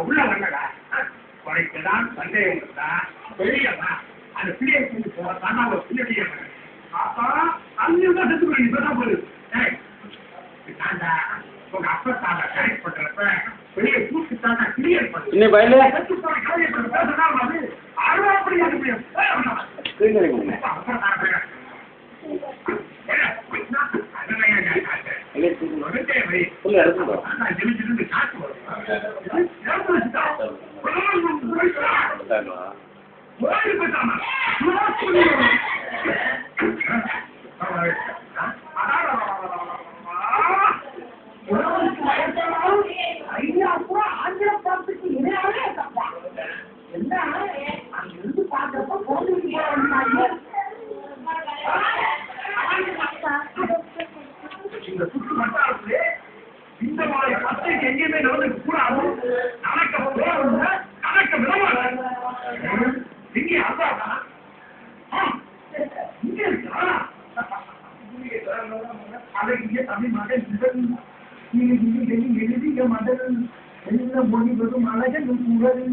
உள்ள வரலடா குறைக்கதான் சந்தேகம் இருந்தா பெரியவா அந்த பிள்ளையை கொண்டு போறதான ஒரு பிள்ளைய அப்பா அங்கதான் செத்து போய் இப்பதான் போகுது தாண்டா உங்க அப்பத்தால கரெக்ட் பண்றப்ப பெரிய கூட்டு தாண்டா கிளியர் பண்ணு செத்து போற காரியம் பண்ண பேசினா அது அறுபடி அது முடியும் ஆங்கிலத்துக்கு இணையாவே தப்பா என்ன அங்கிருந்து பார்க்கறப்ப இந்த சுற்று வட்டாரத்திலே இந்த மாதிரி பத்திரிகை எங்கேயுமே நடந்து கூடாது நடக்க போறவங்க நடக்க விடமாட்டாங்க இங்கே அதான் இங்க இருக்கா அதை இங்கே தமிழ் மகன் எழுதிய மதல் என்ன மொழிவதும் அழகன் குரல்